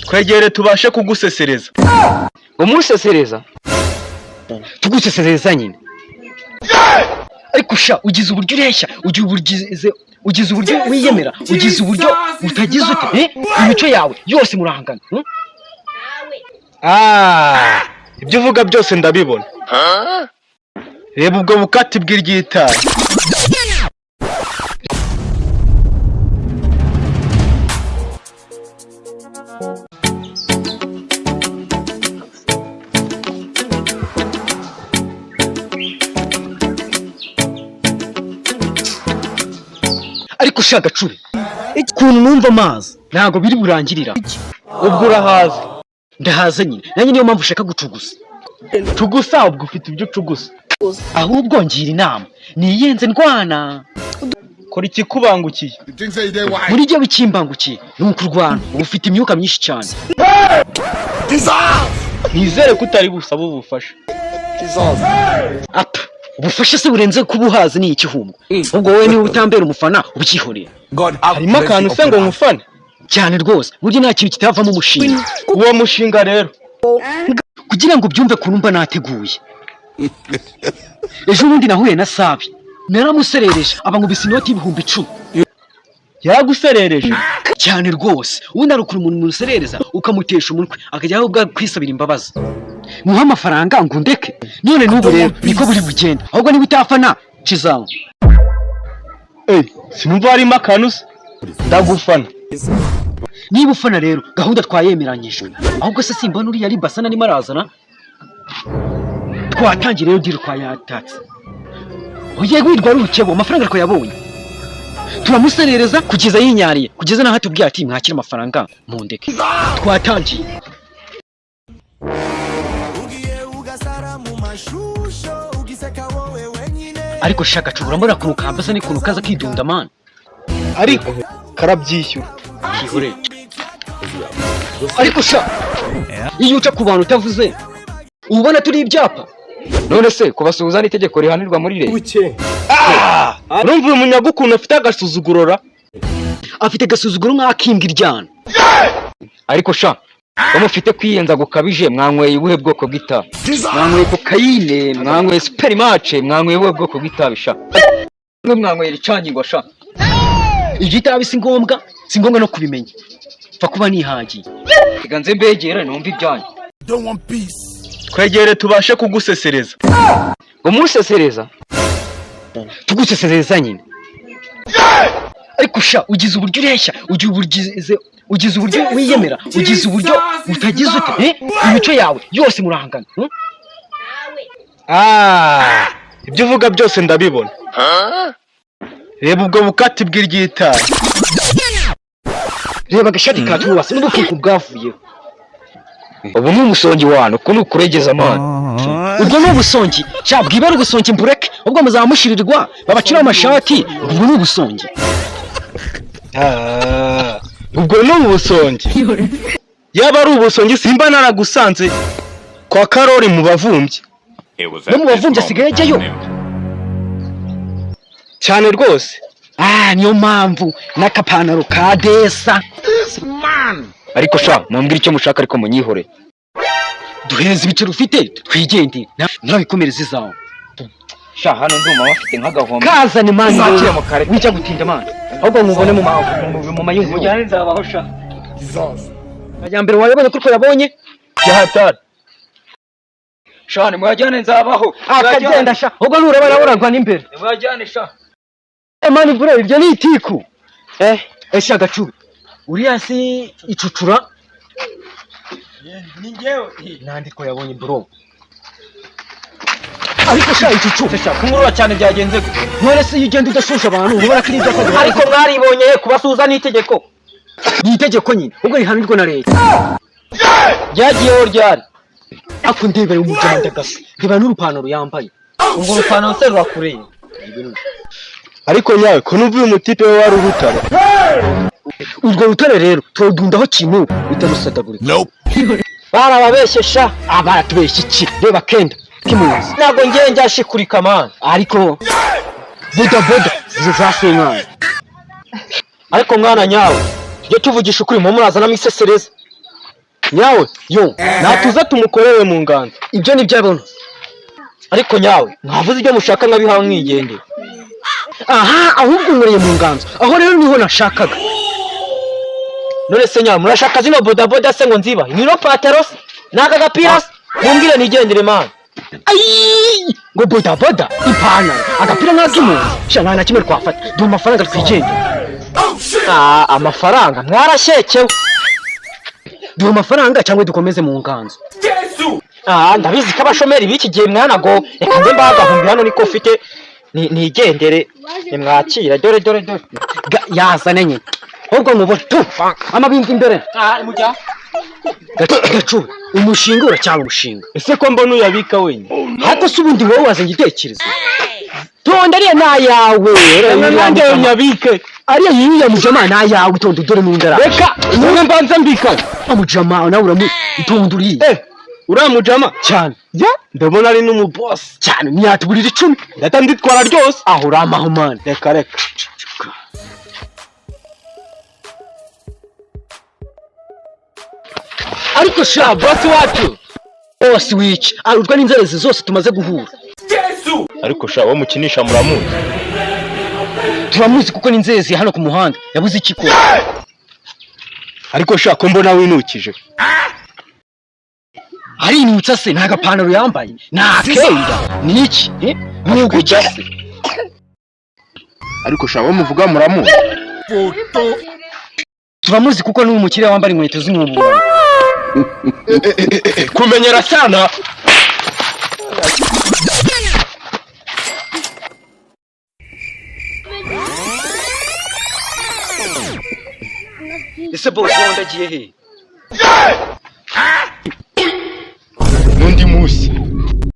twegere tubashe kugusesereza. Umusesereza? Tugusesereza nyine. Ariko sha ugize uburyo ureshya, ugize uburyo wiyemera, ugize uburyo utagize ute, imico yawe yose murahangana. Ibyo uvuga byose ndabibona. Reba ubwo bukati bw'irgitari. Ariko shaka curi ikuntu numva amazi ntago biri burangirira. Ubwo urahaza. Ndahaza nyine nanjye niyo mpamvu ushaka gucugusa. Cugusa ubwo ufite ibyo ucugusa. Ahubwo ngira inama niyenze ndwana. Kora ikikubangukiye. Muri gihe bikimbangukiye nuko urwana ufite imyuka myinshi cyane. Nizere ko utari busaba ubufasha. Ubufasha se burenze kubuhaza ni ikihumwe. Ubwo wowe niwe utambera umufana ubikihorera. Harimo akantu se ngo ngufane cyane rwose buryo nta kintu kitavamo umushinga. Uwo mushinga rero kugira ngo byumve kunumva nateguye. Ejo bundi nahuye na Sabi naramuserereje abankubise inoti y'ibihumbi 10. Yaraguserereje cyane rwose. Ubundi arukura umuntu muserereza ukamutesha umutwe akajya aho kwisabira imbabazi. Muha amafaranga ngo ndeke. None n'ubu rero niko buri bugenda. Ahubwo niba utafana kizamu. Sinumva harimo akantu se. Ndagufana. Niba ufana rero gahunda twayemeranyije. Ahubwo se simbona uri yari basana ni marazana. Twatangira rero diri kwa yatatse. Ugiye gwirwa rukebo amafaranga ko yabonye. Turamuserereza kugeza yinyariye kugeza naho atubwiye ati mwakira amafaranga mu ndeke. Twatangiye. Ariko shaka cubura mbona kunuka hambasa ni kunuka za kidunda man. Ariko karabyishyura. Kihore. Ariko sha iyo uca ku bantu utavuze ubona turi ibyapa. None se kubasuhuza ni itegeko rihanirwa muri leta. Urumva umunyagukuntu afite agasuzugurora. Afite gasuzuguro nk'akimbwa iryana. Ariko sha bamufite kwiyenza gukabije mwanyweye ubuhe bwoko bw'itabi? Mwanyweye kokayine, mwanyweye superimace, mwanyweye ubuhe bwoko bw'itabi sha? Mwanyweye icangirwa sha. Igitabi si ngombwa no kubimenya. Fa kuba nihagiye. Iganze mbegera numva ibyanyu. Twegere tubashe kugusesereza. Umusesereza? Tugusesereza nyine. Ariko sha ugize uburyo ureshya, ugize uburyo wiyemera, ugize uburyo utagize ute, imico yawe yose murahangana. Ibyo uvuga byose ndabibona. Reba ubwo bukati bw'irgitari. Reba gashati katuwase n'ubufuku bwavuyeho. Ubu ni umusongi wano ko nukuregeza amana. Ubwo ni ubusongi sha bwibera ubusongi mbureke ubwo muzamushirirwa babacira amashati. Ubwo ni ubusongi. Ubwo ni ubusongi. Yaba ari ubusongi simba naragusanze kwa Karori mu bavumbye. No mu bavumbye asigaye ajyayo cyane rwose. Niyo mpamvu n'akapanaro ka desa. Ariko sha mumbwira icyo mushaka ariko munyihore. Duhereza ibiciro ufite twigendere ntabikomereza izawe. Sha hano nduma bafite nk'agahombo. Kazane mani wica gutinda mani. Ahubwo mubone mu mayungu. Mujyane nzabaho sha. Ajyambere wayabonye kuko yabonye yahatari. Sha ni mwajyane nzabaho. Akagenda sha. Ahubwo nureba naboragwa n'imbere. Mwajyane sha. Mani bro ibyo ni itiku. Sha gacubi. Uriya si icucura. Ni ngewe nandiko yabonye bro. Ariko sha icucu sha kumurura cyane byagenze gute? None se yigenda udashusha abantu ubona ko ibyo akazi. Ariko mwaribonye kubasuza n'itegeko. Ni itegeko nyine ubwo rihanirwa na leta. Ryagiyeho ryari. Ako ndebere umujyanda gasa. Reba n'urupanuro yambaye. Ubwo rupanuro se rurakureye. Ariko nyawe ko numva uyu mutipe we wari urutare. Urwo rutare rero todundaho kintu bitarusadagurika. Barababeshye sha abaratubeshye iki reba kenda kimuzi. Ntabwo ngiye njyashikurika man. Ariko boda zizasenkana. Ariko mwana nyawe tujye tuvugisha ukuri mu muraza na misesereza. nyawe yo natuza tumukorere mu nganzo. ibyo ni byo abona. ariko nyawe mwavuze ibyo mushaka nkabihawe mwigendera. Aha ahubwo nkoreye mu nganzo, aho rero niho nashakaga. none se nyawe murashaka zino bodaboda se ngo nziba nino patero se n'aka gapira se mumbwire nigendere mani. Ayi ngo bodaboda ipantaro agapira nk'ak'impunzi sha nta na kimwe twafata, duha amafaranga twigendera. amafaranga mwarashyekewe. Duha amafaranga cyangwa dukomeze mu nganzo. ndabizi ko abashomeri b'iki gihe mwanago reka nze mbagahumbi hano niko ufite nigendere nimwakira dore yazane nyine ahubwo mubona tu amabinga imbere. Gacu umushinga uracyari umushinga. Ese ko mbona uyabika wenyine? Hata se ubundi wowe wazanye igitekerezo. Tonda ariya n'ayawe. Nanjye unyabike. Ariya yiya mujama n'ayawe tonda dore n'undara. Reka niwe mbanza mbika. Amujama nawe tonda uriye. Uriya mujama cyane. Ya ndabona ari n'umuboss cyane ntiyatuburira 10. Ndata nditwara ryose. Aho uramaho man. Reka. Ariko sha boss wacu. Boss wiki arutwa n'inzerezi zose tumaze guhura. Ariko sha wo mukinisha muramuzi. Turamuzi kuko n'inzerezi hano ku muhanda yabuze iki ko. Ariko sha ko mbona winukije. Ari inutsa se nta gapantaro yambaye. Nta kenda. Niki? Nuko cyase. Ariko sha wo muvuga muramuzi. Turamuzi kuko ni umukire wambara inkweto z'umubura. Kumenyera sana. Ese boss wondagiye he? Nundi musi.